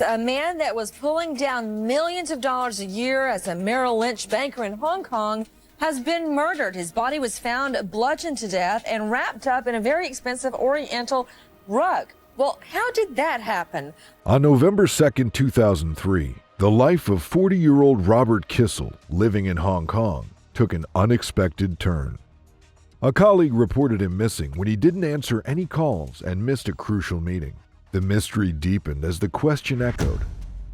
A man that was pulling down millions of dollars a year as a Merrill Lynch banker in Hong Kong has been murdered. His body was found bludgeoned to death and wrapped up in a very expensive Oriental rug. Well, how did that happen? On November 2nd, 2003, the life of 40-year-old Robert Kissel, living in Hong Kong, took an unexpected turn. A colleague reported him missing when he didn't answer any calls and missed a crucial meeting. The mystery deepened as the question echoed.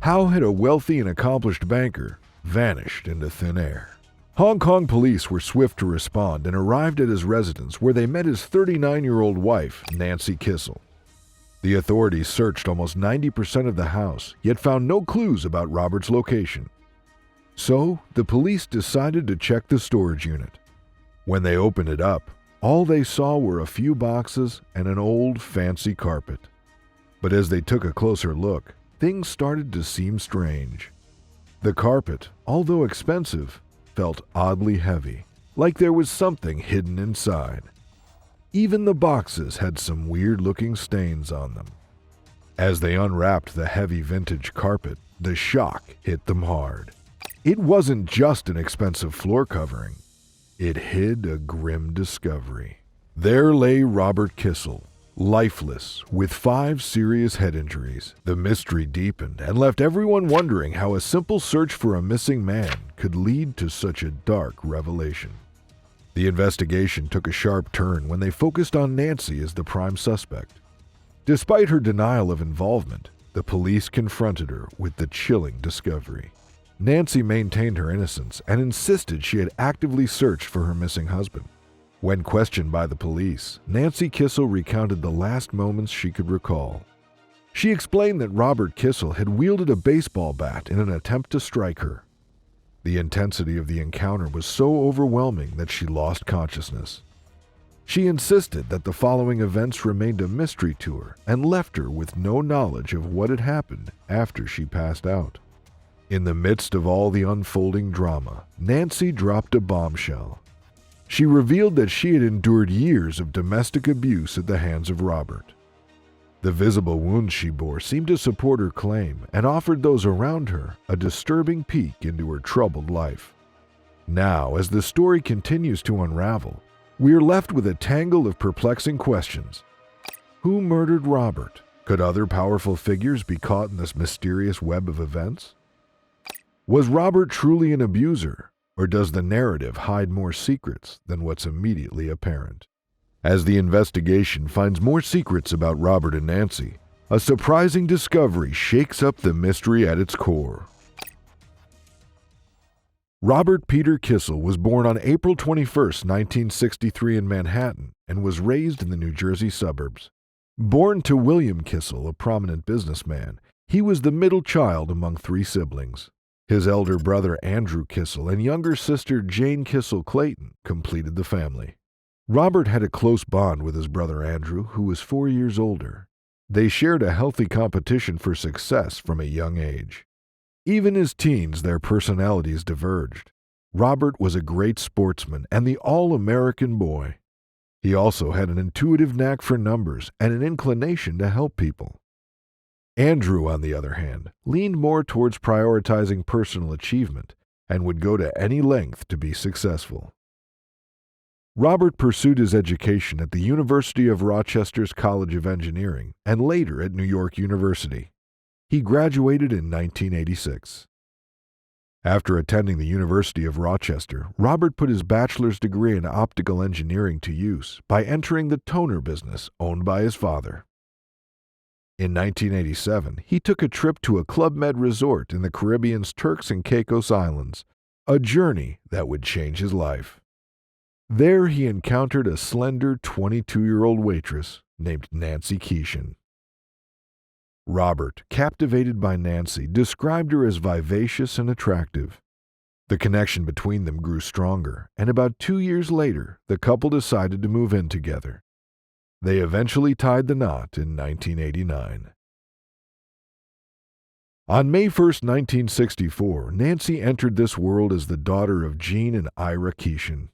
How had a wealthy and accomplished banker vanished into thin air? Hong Kong police were swift to respond and arrived at his residence where they met his 39-year-old wife, Nancy Kissel. The authorities searched almost 90% of the house, yet found no clues about Robert's location. So, the police decided to check the storage unit. When they opened it up, all they saw were a few boxes and an old, fancy carpet. But as they took a closer look, things started to seem strange. The carpet, although expensive, felt oddly heavy, like there was something hidden inside. Even the boxes had some weird-looking stains on them. As they unwrapped the heavy vintage carpet, the shock hit them hard. It wasn't just an expensive floor covering. It hid a grim discovery. There lay Robert Kissel, lifeless, with 5 serious head injuries. The mystery deepened and left everyone wondering how a simple search for a missing man could lead to such a dark revelation. The investigation took a sharp turn when they focused on Nancy as the prime suspect. Despite her denial of involvement, the police confronted her with the chilling discovery. Nancy maintained her innocence and insisted she had actively searched for her missing husband. When questioned by the police, Nancy Kissel recounted the last moments she could recall. She explained that Robert Kissel had wielded a baseball bat in an attempt to strike her. The intensity of the encounter was so overwhelming that she lost consciousness. She insisted that the following events remained a mystery to her and left her with no knowledge of what had happened after she passed out. In the midst of all the unfolding drama, Nancy dropped a bombshell. She revealed that she had endured years of domestic abuse at the hands of Robert. The visible wounds she bore seemed to support her claim and offered those around her a disturbing peek into her troubled life. Now, as the story continues to unravel, we are left with a tangle of perplexing questions. Who murdered Robert? Could other powerful figures be caught in this mysterious web of events? Was Robert truly an abuser, or does the narrative hide more secrets than what's immediately apparent? As the investigation finds more secrets about Robert and Nancy, a surprising discovery shakes up the mystery at its core. Robert Peter Kissel was born on April 21, 1963 in Manhattan and was raised in the New Jersey suburbs. Born to William Kissel, a prominent businessman, he was the middle child among 3 siblings. His elder brother Andrew Kissel and younger sister Jane Kissel Clayton completed the family. Robert had a close bond with his brother Andrew, who was 4 years older. They shared a healthy competition for success from a young age. Even as teens, their personalities diverged. Robert was a great sportsman and the all-American boy. He also had an intuitive knack for numbers and an inclination to help people. Andrew, on the other hand, leaned more towards prioritizing personal achievement and would go to any length to be successful. Robert pursued his education at the University of Rochester's College of Engineering and later at New York University. He graduated in 1986. After attending the University of Rochester, Robert put his bachelor's degree in optical engineering to use by entering the toner business owned by his father. In 1987, he took a trip to a Club Med resort in the Caribbean's Turks and Caicos Islands, a journey that would change his life. There he encountered a slender 22-year-old waitress named Nancy Keeshan. Robert, captivated by Nancy, described her as vivacious and attractive. The connection between them grew stronger, and about 2 years later, the couple decided to move in together. They eventually tied the knot in 1989. On May 1, 1964, Nancy entered this world as the daughter of Gene and Ira Keeshan.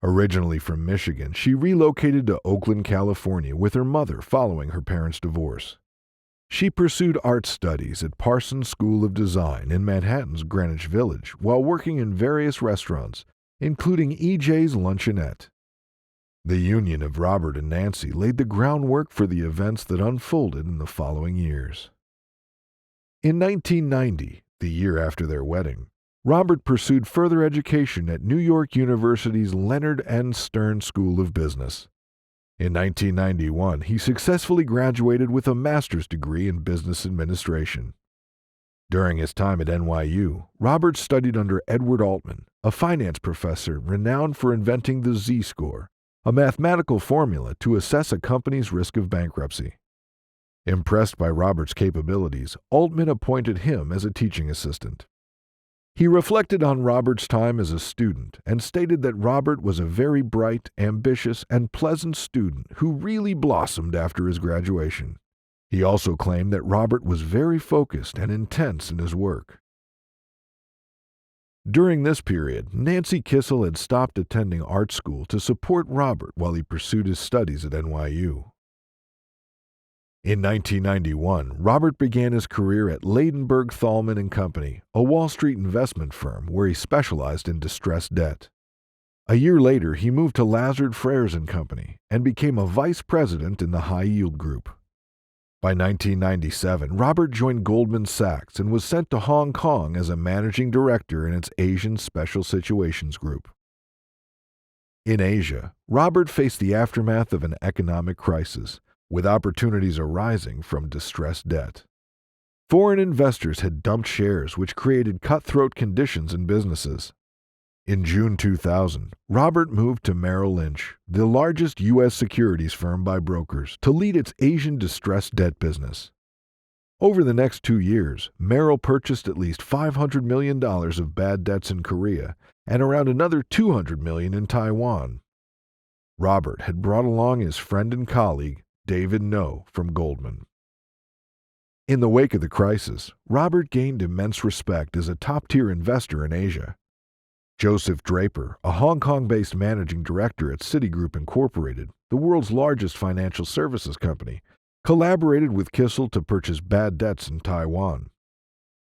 Originally from Michigan, she relocated to Oakland, California with her mother following her parents' divorce. She pursued art studies at Parsons School of Design in Manhattan's Greenwich Village while working in various restaurants, including E.J.'s Luncheonette. The union of Robert and Nancy laid the groundwork for the events that unfolded in the following years. In 1990, the year after their wedding, Robert pursued further education at New York University's Leonard N. Stern School of Business. In 1991, he successfully graduated with a master's degree in business administration. During his time at NYU, Robert studied under Edward Altman, a finance professor renowned for inventing the Z-score, a mathematical formula to assess a company's risk of bankruptcy. Impressed by Robert's capabilities, Altman appointed him as a teaching assistant. He reflected on Robert's time as a student and stated that Robert was a very bright, ambitious, and pleasant student who really blossomed after his graduation. He also claimed that Robert was very focused and intense in his work. During this period, Nancy Kissel had stopped attending art school to support Robert while he pursued his studies at NYU. In 1991, Robert began his career at Ladenburg Thalmann & Company, a Wall Street investment firm where he specialized in distressed debt. A year later, he moved to Lazard Frères & Company and became a vice president in the high-yield group. By 1997, Robert joined Goldman Sachs and was sent to Hong Kong as a managing director in its Asian Special Situations Group. In Asia, Robert faced the aftermath of an economic crisis, with opportunities arising from distressed debt. Foreign investors had dumped shares, which created cutthroat conditions in businesses. In June 2000, Robert moved to Merrill Lynch, the largest U.S. securities firm by brokers, to lead its Asian distressed debt business. Over the next 2 years, Merrill purchased at least $500 million of bad debts in Korea and around another $200 million in Taiwan. Robert had brought along his friend and colleague, David No from Goldman. In the wake of the crisis, Robert gained immense respect as a top-tier investor in Asia. Joseph Draper, a Hong Kong-based managing director at Citigroup Incorporated, the world's largest financial services company, collaborated with Kissel to purchase bad debts in Taiwan.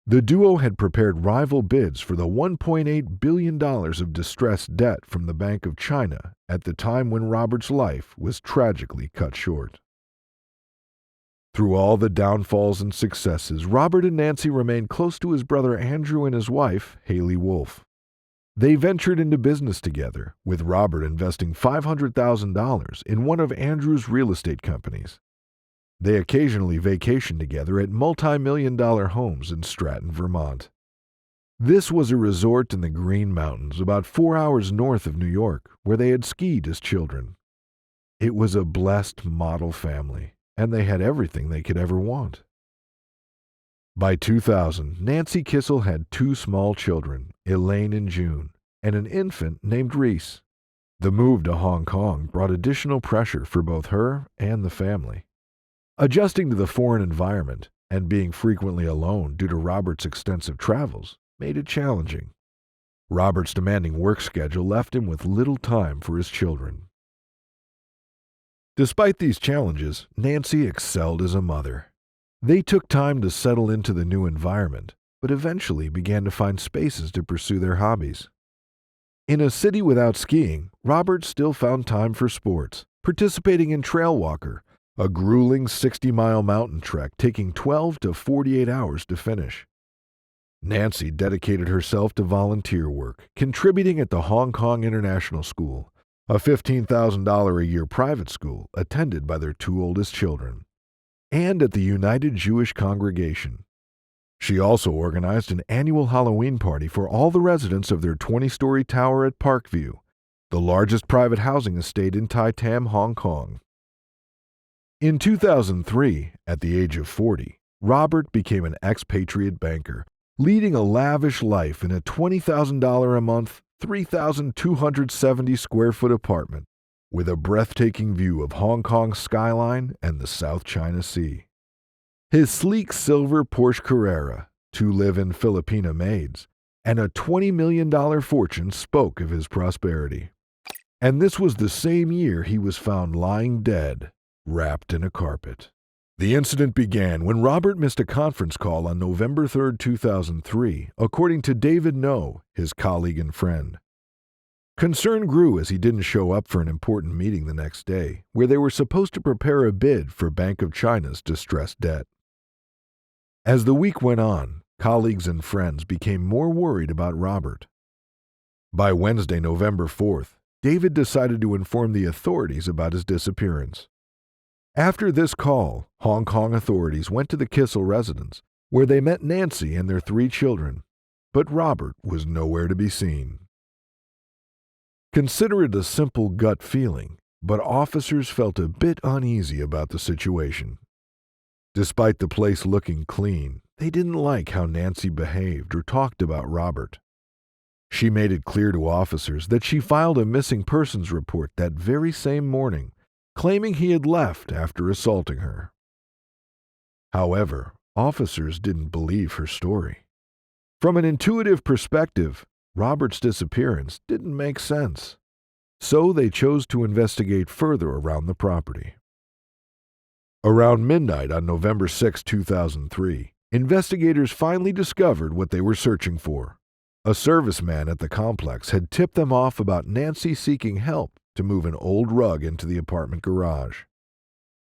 The duo had prepared rival bids for the $1.8 billion of distressed debt from the Bank of China at the time when Robert's life was tragically cut short. Through all the downfalls and successes, Robert and Nancy remained close to his brother Andrew and his wife, Haley Wolf. They ventured into business together, with Robert investing $500,000 in one of Andrew's real estate companies. They occasionally vacationed together at multi-million-dollar homes in Stratton, Vermont. This was a resort in the Green Mountains about 4 hours north of New York, where they had skied as children. It was a blessed model family, and they had everything they could ever want. By 2000, Nancy Kissel had 2 small children, Elaine and June, and an infant named Reese. The move to Hong Kong brought additional pressure for both her and the family. Adjusting to the foreign environment and being frequently alone due to Robert's extensive travels made it challenging. Robert's demanding work schedule left him with little time for his children. Despite these challenges, Nancy excelled as a mother. They took time to settle into the new environment, but eventually began to find spaces to pursue their hobbies. In a city without skiing, Robert still found time for sports, participating in Trail Walker, a grueling 60-mile mountain trek taking 12 to 48 hours to finish. Nancy dedicated herself to volunteer work, contributing at the Hong Kong International School, a $15,000 a year private school attended by their 2 oldest children, and at the United Jewish Congregation. She also organized an annual Halloween party for all the residents of their 20-story tower at Parkview, the largest private housing estate in Tai Tam, Hong Kong. In 2003, at the age of 40, Robert became an expatriate banker, leading a lavish life in a $20,000 a month, 3,270 square foot apartment with a breathtaking view of Hong Kong's skyline and the South China Sea. His sleek silver Porsche Carrera, 2 live-in Filipina maids, and a $20 million fortune spoke of his prosperity. And this was the same year he was found lying dead, wrapped in a carpet. The incident began when Robert missed a conference call on November 3, 2003, according to David No, his colleague and friend. Concern grew as he didn't show up for an important meeting the next day, where they were supposed to prepare a bid for Bank of China's distressed debt. As the week went on, colleagues and friends became more worried about Robert. By Wednesday, November 4th, David decided to inform the authorities about his disappearance. After this call, Hong Kong authorities went to the Kissel residence, where they met Nancy and their 3 children, but Robert was nowhere to be seen. Consider it a simple gut feeling, but officers felt a bit uneasy about the situation. Despite the place looking clean, they didn't like how Nancy behaved or talked about Robert. She made it clear to officers that she filed a missing persons report that very same morning, claiming he had left after assaulting her. However, officers didn't believe her story. From an intuitive perspective, Robert's disappearance didn't make sense, so they chose to investigate further around the property. Around midnight on November 6, 2003, investigators finally discovered what they were searching for. A serviceman at the complex had tipped them off about Nancy seeking help to move an old rug into the apartment garage.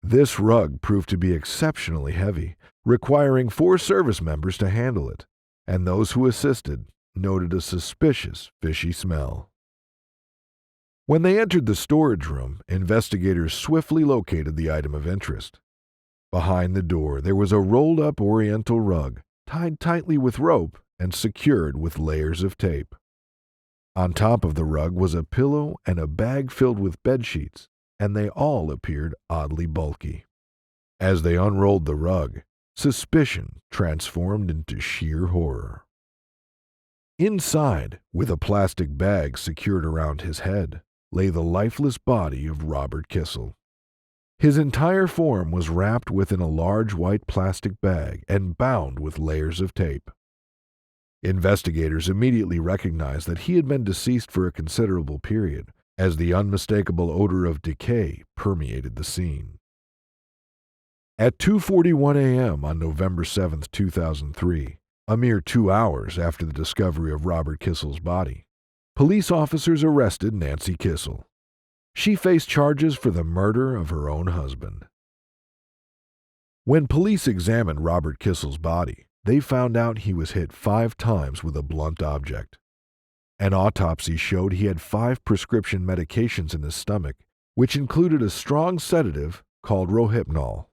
This rug proved to be exceptionally heavy, requiring 4 service members to handle it, and those who assisted noted a suspicious, fishy smell. When they entered the storage room, investigators swiftly located the item of interest. Behind the door, there was a rolled-up oriental rug, tied tightly with rope and secured with layers of tape. On top of the rug was a pillow and a bag filled with bedsheets, and they all appeared oddly bulky. As they unrolled the rug, suspicion transformed into sheer horror. Inside, with a plastic bag secured around his head, lay the lifeless body of Robert Kissel. His entire form was wrapped within a large white plastic bag and bound with layers of tape. Investigators immediately recognized that he had been deceased for a considerable period, as the unmistakable odor of decay permeated the scene. At 2:41 a.m. on November 7, 2003, a mere 2 hours after the discovery of Robert Kissel's body, police officers arrested Nancy Kissel. She faced charges for the murder of her own husband. When police examined Robert Kissel's body, they found out he was hit 5 times with a blunt object. An autopsy showed he had 5 prescription medications in his stomach, which included a strong sedative called Rohypnol.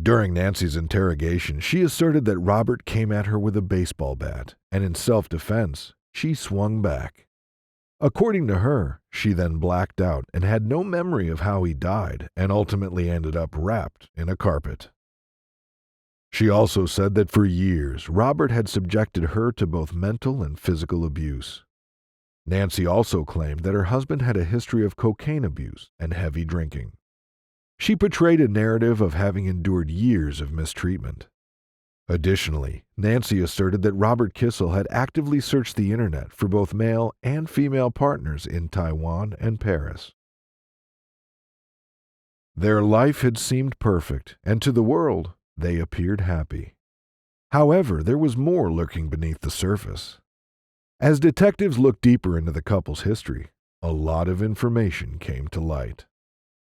During Nancy's interrogation, she asserted that Robert came at her with a baseball bat, and in self-defense, she swung back. According to her, she then blacked out and had no memory of how he died and ultimately ended up wrapped in a carpet. She also said that for years, Robert had subjected her to both mental and physical abuse. Nancy also claimed that her husband had a history of cocaine abuse and heavy drinking. She portrayed a narrative of having endured years of mistreatment. Additionally, Nancy asserted that Robert Kissel had actively searched the internet for both male and female partners in Taiwan and Paris. Their life had seemed perfect, and to the world, they appeared happy. However, there was more lurking beneath the surface. As detectives looked deeper into the couple's history, a lot of information came to light.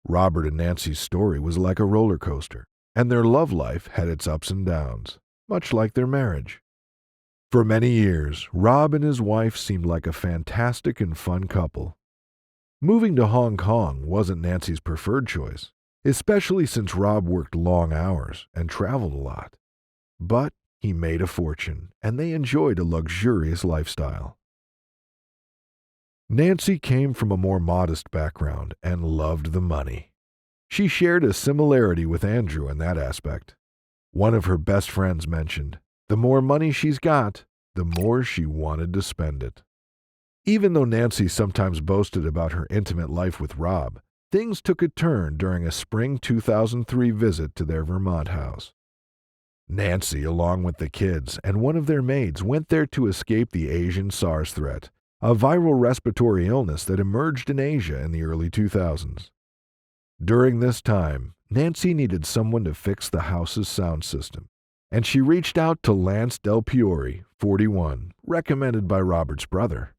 Robert and Nancy's story was like a roller coaster, and their love life had its ups and downs, much like their marriage. For many years, Rob and his wife seemed like a fantastic and fun couple. Moving to Hong Kong wasn't Nancy's preferred choice, especially since Rob worked long hours and traveled a lot. But he made a fortune, and they enjoyed a luxurious lifestyle. Nancy came from a more modest background and loved the money. She shared a similarity with Andrew in that aspect. One of her best friends mentioned, the more money she's got, the more she wanted to spend it. Even though Nancy sometimes boasted about her intimate life with Rob, things took a turn during a spring 2003 visit to their Vermont house. Nancy, along with the kids and one of their maids, went there to escape the Asian SARS threat, a viral respiratory illness that emerged in Asia in the early 2000s. During this time, Nancy needed someone to fix the house's sound system, and she reached out to Lance Del Piore, 41, recommended by Robert's brother.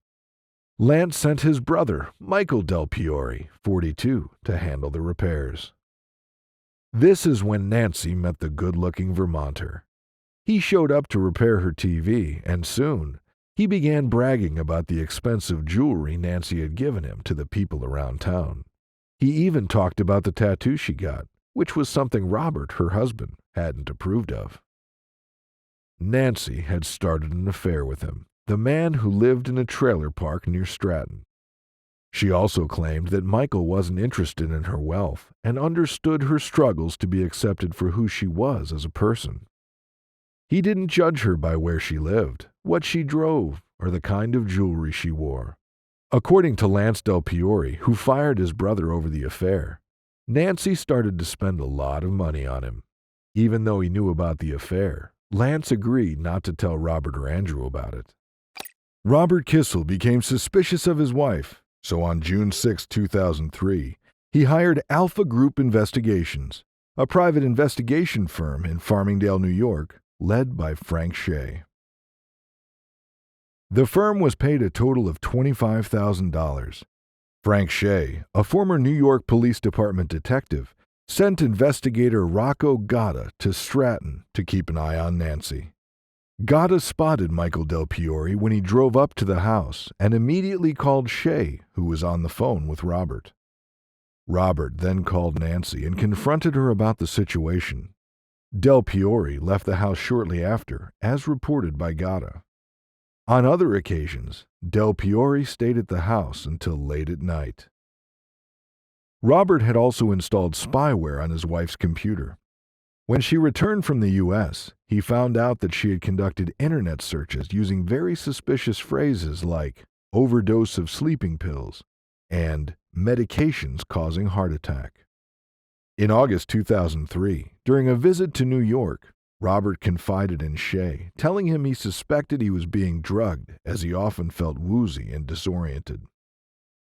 Lance sent his brother, Michael Del Piore, 42, to handle the repairs. This is when Nancy met the good-looking Vermonter. He showed up to repair her TV, and soon, he began bragging about the expensive jewelry Nancy had given him to the people around town. He even talked about the tattoo she got, which was something Robert, her husband, hadn't approved of. Nancy had started an affair with him, the man who lived in a trailer park near Stratton. She also claimed that Michael wasn't interested in her wealth and understood her struggles to be accepted for who she was as a person. He didn't judge her by where she lived, what she drove, or the kind of jewelry she wore. According to Lance Del Piore, who fired his brother over the affair, Nancy started to spend a lot of money on him. Even though he knew about the affair, Lance agreed not to tell Robert or Andrew about it. Robert Kissel became suspicious of his wife, so on June 6, 2003, he hired Alpha Group Investigations, a private investigation firm in Farmingdale, New York, led by Frank Shea. The firm was paid a total of $25,000. Frank Shea, a former New York Police Department detective, sent investigator Rocco Gatta to Stratton to keep an eye on Nancy. Gatta spotted Michael Del Piore when he drove up to the house and immediately called Shea, who was on the phone with Robert. Robert then called Nancy and confronted her about the situation. Del Piore left the house shortly after, as reported by Gatta. On other occasions, Del Piore stayed at the house until late at night. Robert had also installed spyware on his wife's computer. When she returned from the U.S., he found out that she had conducted internet searches using very suspicious phrases like overdose of sleeping pills and medications causing heart attack. In August 2003, during a visit to New York, Robert confided in Shea, telling him he suspected he was being drugged as he often felt woozy and disoriented.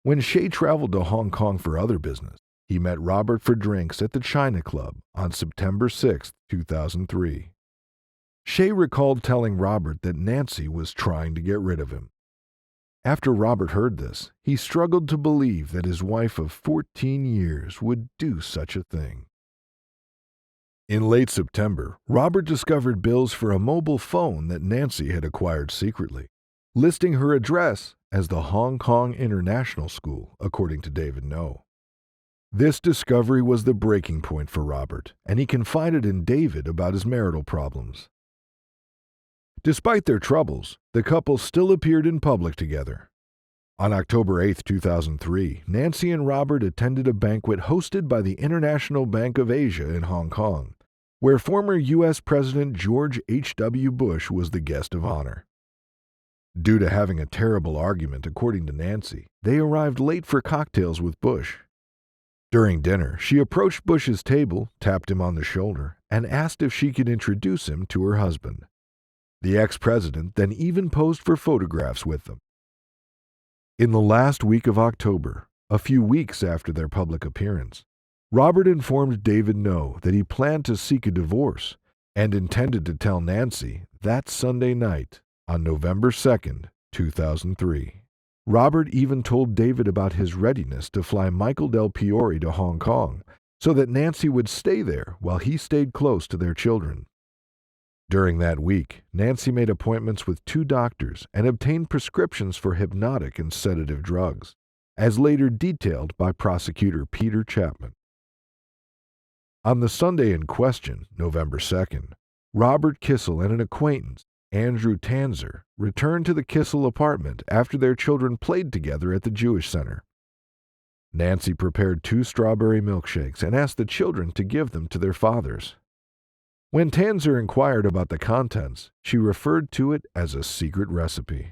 When Shea traveled to Hong Kong for other business, he met Robert for drinks at the China Club on September 6, 2003. Shea recalled telling Robert that Nancy was trying to get rid of him. After Robert heard this, he struggled to believe that his wife of 14 years would do such a thing. In late September, Robert discovered bills for a mobile phone that Nancy had acquired secretly, listing her address as the Hong Kong International School, according to David No. This discovery was the breaking point for Robert, and he confided in David about his marital problems. Despite their troubles, the couple still appeared in public together. On October 8, 2003, Nancy and Robert attended a banquet hosted by the International Bank of Asia in Hong Kong, where former U.S. President George H.W. Bush was the guest of honor. Due to having a terrible argument, according to Nancy, they arrived late for cocktails with Bush. During dinner, she approached Bush's table, tapped him on the shoulder, and asked if she could introduce him to her husband. The ex-president then even posed for photographs with them. In the last week of October, a few weeks after their public appearance, Robert informed David No that he planned to seek a divorce and intended to tell Nancy that Sunday night on November 2, 2003. Robert even told David about his readiness to fly Michael Del Piore to Hong Kong so that Nancy would stay there while he stayed close to their children. During that week, Nancy made appointments with 2 doctors and obtained prescriptions for hypnotic and sedative drugs, as later detailed by prosecutor Peter Chapman. On the Sunday in question, November 2nd, Robert Kissel and an acquaintance, Andrew Tanzer, returned to the Kissel apartment after their children played together at the Jewish Center. Nancy prepared 2 strawberry milkshakes and asked the children to give them to their fathers. When Tanzer inquired about the contents, she referred to it as a secret recipe.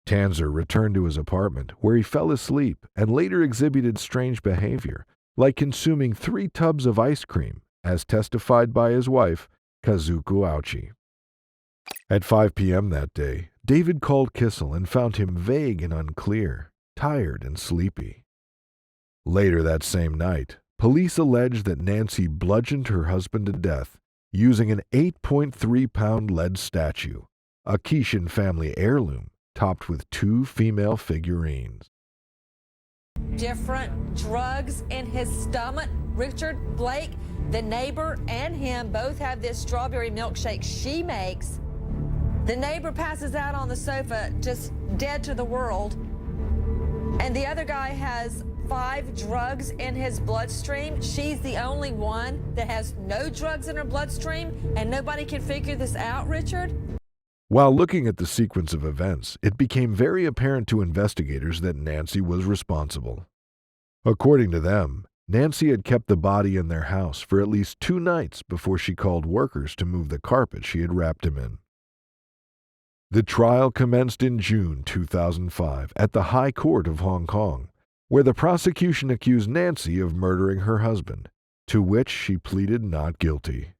Tanzer returned to his apartment, where he fell asleep and later exhibited strange behavior, like consuming 3 tubs of ice cream, as testified by his wife, Kazuko Auchi. At 5 p.m. that day, David called Kissel and found him vague and unclear, tired and sleepy. Later that same night, police alleged that Nancy bludgeoned her husband to death using an 8.3-pound lead statue, a Kissel family heirloom topped with 2 female figurines. Different drugs in his stomach. Richard Blake, the neighbor, and him both have this strawberry milkshake she makes. The neighbor passes out on the sofa, just dead to the world. And the other guy has 5 drugs in his bloodstream. She's the only one that has no drugs in her bloodstream, and nobody can figure this out, Richard? While looking at the sequence of events, it became very apparent to investigators that Nancy was responsible. According to them, Nancy had kept the body in their house for at least 2 nights before she called workers to move the carpet she had wrapped him in. The trial commenced in June 2005 at the High Court of Hong Kong, where the prosecution accused Nancy of murdering her husband, to which she pleaded not guilty.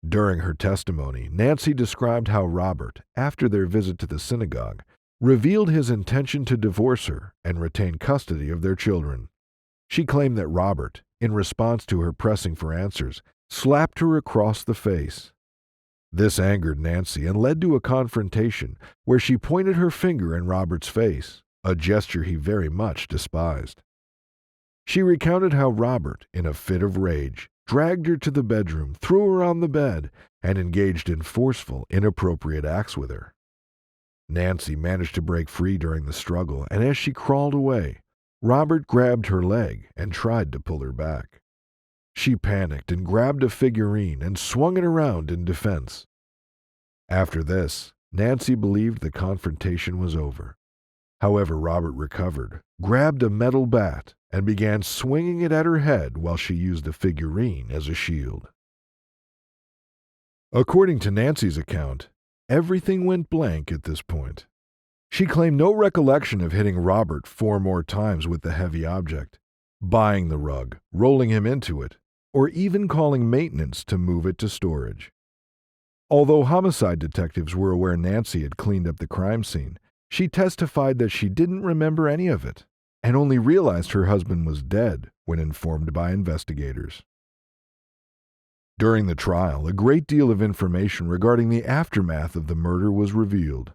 During her testimony, Nancy described how Robert, after their visit to the synagogue, revealed his intention to divorce her and retain custody of their children. She claimed that Robert, in response to her pressing for answers, slapped her across the face. This angered Nancy and led to a confrontation where she pointed her finger in Robert's face, a gesture he very much despised. She recounted how Robert, in a fit of rage, dragged her to the bedroom, threw her on the bed, and engaged in forceful, inappropriate acts with her. Nancy managed to break free during the struggle, and as she crawled away, Robert grabbed her leg and tried to pull her back. She panicked and grabbed a figurine and swung it around in defense. After this, Nancy believed the confrontation was over. However, Robert recovered, grabbed a metal bat, and began swinging it at her head while she used the figurine as a shield. According to Nancy's account, everything went blank at this point. She claimed no recollection of hitting Robert 4 more times with the heavy object, buying the rug, rolling him into it, or even calling maintenance to move it to storage. Although homicide detectives were aware Nancy had cleaned up the crime scene, she testified that she didn't remember any of it and only realized her husband was dead when informed by investigators. During the trial, a great deal of information regarding the aftermath of the murder was revealed.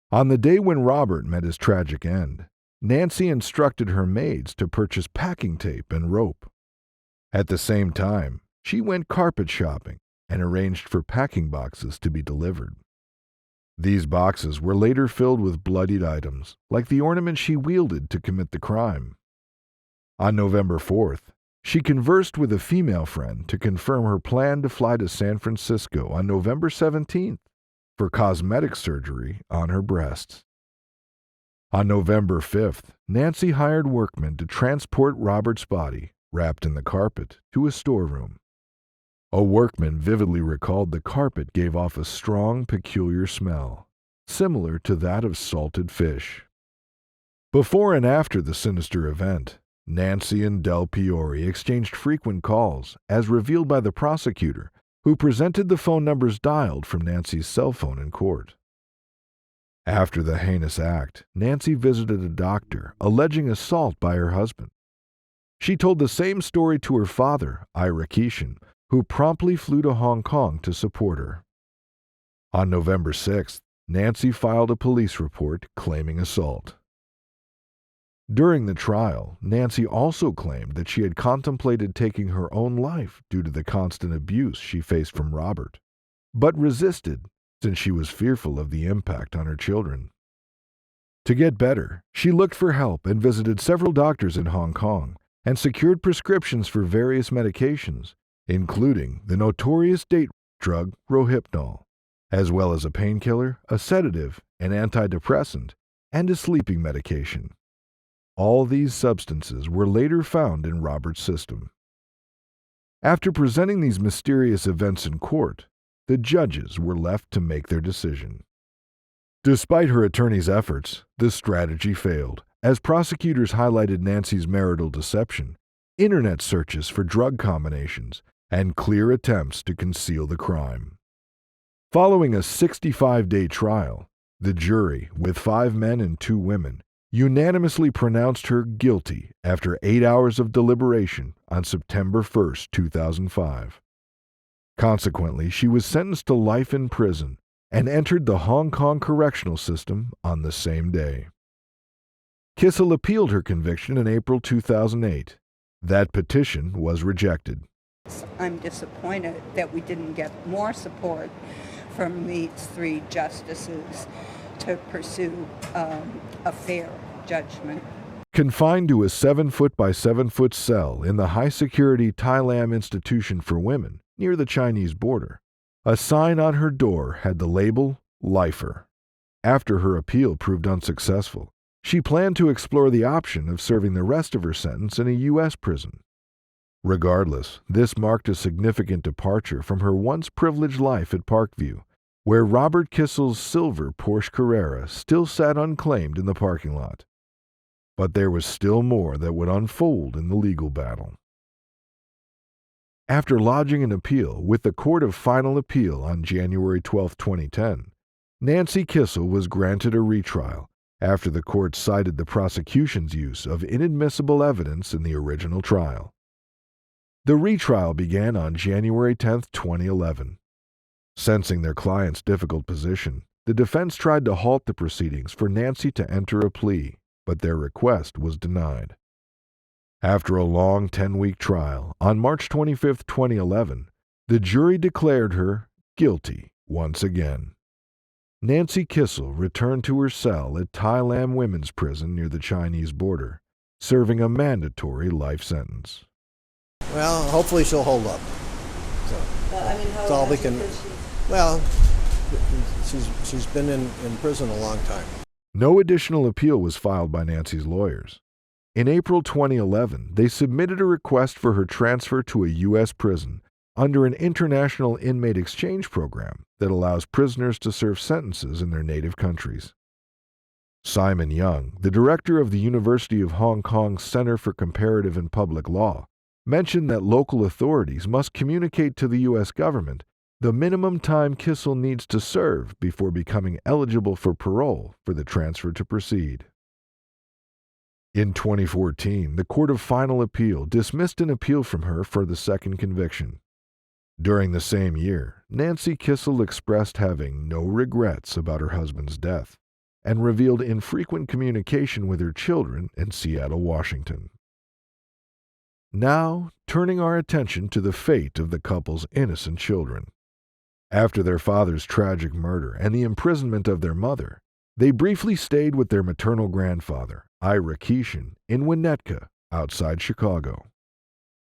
On the day when Robert met his tragic end, Nancy instructed her maids to purchase packing tape and rope. At the same time, she went carpet shopping and arranged for packing boxes to be delivered. These boxes were later filled with bloodied items, like the ornament she wielded to commit the crime. On November 4th, she conversed with a female friend to confirm her plan to fly to San Francisco on November 17th for cosmetic surgery on her breasts. On November 5th, Nancy hired workmen to transport Robert's body, wrapped in the carpet, to a storeroom. A workman vividly recalled the carpet gave off a strong, peculiar smell, similar to that of salted fish. Before and after the sinister event, Nancy and Del Piore exchanged frequent calls, as revealed by the prosecutor, who presented the phone numbers dialed from Nancy's cell phone in court. After the heinous act, Nancy visited a doctor, alleging assault by her husband. She told the same story to her father, Ira Kissel, who promptly flew to Hong Kong to support her. On November 6th, Nancy filed a police report claiming assault. During the trial, Nancy also claimed that she had contemplated taking her own life due to the constant abuse she faced from Robert, but resisted since she was fearful of the impact on her children. To get better, she looked for help and visited several doctors in Hong Kong and secured prescriptions for various medications, including the notorious date drug Rohypnol, as well as a painkiller, a sedative, an antidepressant, and a sleeping medication. All these substances were later found in Robert's system. After presenting these mysterious events in court, the judges were left to make their decision. Despite her attorney's efforts, the strategy failed, as prosecutors highlighted Nancy's marital deception, internet searches for drug combinations, and clear attempts to conceal the crime. Following a 65-day trial, the jury, with 5 men and 2 women, unanimously pronounced her guilty after 8 hours of deliberation on September 1, 2005. Consequently, she was sentenced to life in prison and entered the Hong Kong correctional system on the same day. Kissel appealed her conviction in April 2008. That petition was rejected. I'm disappointed that we didn't get more support from these three justices to pursue a fair judgment. Confined to a 7-foot by 7-foot cell in the high-security Tai Lam Institution for Women near the Chinese border, a sign on her door had the label "Lifer." After her appeal proved unsuccessful, she planned to explore the option of serving the rest of her sentence in a U.S. prison. Regardless, this marked a significant departure from her once privileged life at Parkview, where Robert Kissel's silver Porsche Carrera still sat unclaimed in the parking lot. But there was still more that would unfold in the legal battle. After lodging an appeal with the Court of Final Appeal on January 12, 2010, Nancy Kissel was granted a retrial after the court cited the prosecution's use of inadmissible evidence in the original trial. The retrial began on January 10, 2011. Sensing their client's difficult position, the defense tried to halt the proceedings for Nancy to enter a plea, but their request was denied. After a long 10-week trial, on March 25, 2011, the jury declared her guilty once again. Nancy Kissel returned to her cell at Tai Lam Women's Prison near the Chinese border, serving a mandatory life sentence. Well, hopefully she'll hold up. So, that's all we can. Well, she's been in prison a long time. No additional appeal was filed by Nancy's lawyers. In April 2011, they submitted a request for her transfer to a U.S. prison under an international inmate exchange program that allows prisoners to serve sentences in their native countries. Simon Young, the director of the University of Hong Kong's Center for Comparative and Public Law, mentioned that local authorities must communicate to the U.S. government the minimum time Kissel needs to serve before becoming eligible for parole for the transfer to proceed. In 2014, the Court of Final Appeal dismissed an appeal from her for the second conviction. During the same year, Nancy Kissel expressed having no regrets about her husband's death and revealed infrequent communication with her children in Seattle, Washington. Now, turning our attention to the fate of the couple's innocent children. After their father's tragic murder and the imprisonment of their mother, they briefly stayed with their maternal grandfather, Ira Keeshan, in Winnetka, outside Chicago.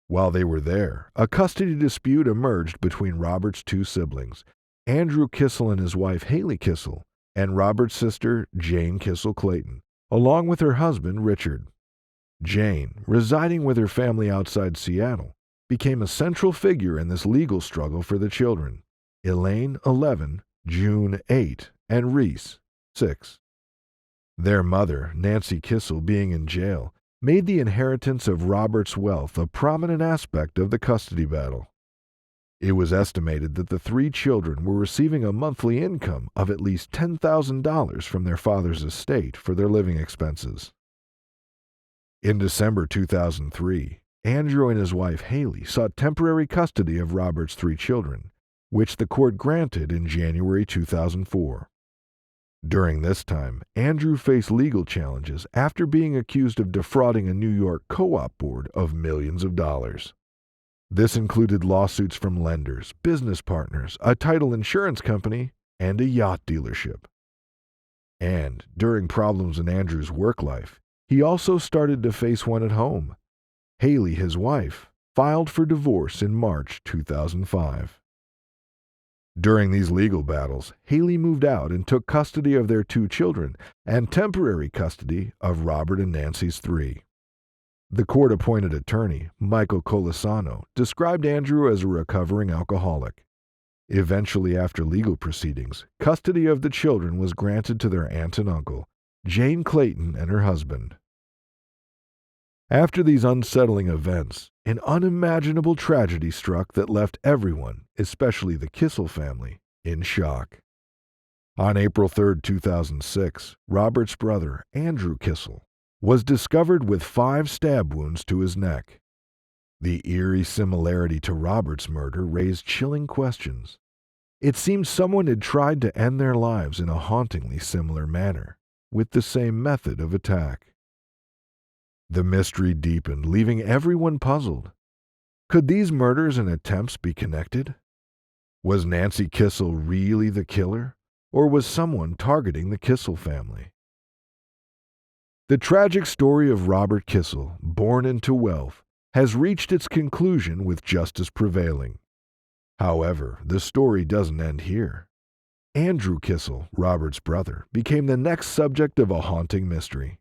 While they were there, a custody dispute emerged between Robert's two siblings, Andrew Kissel and his wife Haley Kissel, and Robert's sister Jane Kissel Clayton, along with her husband Richard. Jane, residing with her family outside Seattle, became a central figure in this legal struggle for the children, Elaine, 11, June, 8, and Reese, 6. Their mother, Nancy Kissel, being in jail, made the inheritance of Robert's wealth a prominent aspect of the custody battle. It was estimated that the three children were receiving a monthly income of at least $10,000 from their father's estate for their living expenses. In December 2003, Andrew and his wife Haley sought temporary custody of Robert's three children, which the court granted in January 2004. During this time, Andrew faced legal challenges after being accused of defrauding a New York co-op board of millions of dollars. This included lawsuits from lenders, business partners, a title insurance company, and a yacht dealership. And during problems in Andrew's work life, he also started to face one at home. Haley, his wife, filed for divorce in March 2005. During these legal battles, Haley moved out and took custody of their two children and temporary custody of Robert and Nancy's three. The court-appointed attorney, Michael Colasano, described Andrew as a recovering alcoholic. Eventually, after legal proceedings, custody of the children was granted to their aunt and uncle, Jane Clayton and her husband. After these unsettling events, an unimaginable tragedy struck that left everyone, especially the Kissel family, in shock. On April 3, 2006, Robert's brother, Andrew Kissel, was discovered with 5 stab wounds to his neck. The eerie similarity to Robert's murder raised chilling questions. It seemed someone had tried to end their lives in a hauntingly similar manner, with the same method of attack. The mystery deepened, leaving everyone puzzled. Could these murders and attempts be connected? Was Nancy Kissel really the killer, or was someone targeting the Kissel family? The tragic story of Robert Kissel, born into wealth, has reached its conclusion with justice prevailing. However, the story doesn't end here. Andrew Kissel, Robert's brother, became the next subject of a haunting mystery.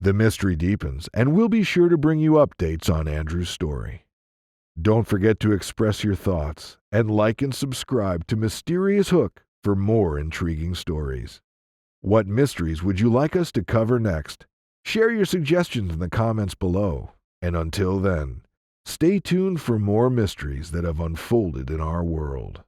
The mystery deepens, and we'll be sure to bring you updates on Andrew's story. Don't forget to express your thoughts and like and subscribe to Mysterious Hook for more intriguing stories. What mysteries would you like us to cover next? Share your suggestions in the comments below. And until then, stay tuned for more mysteries that have unfolded in our world.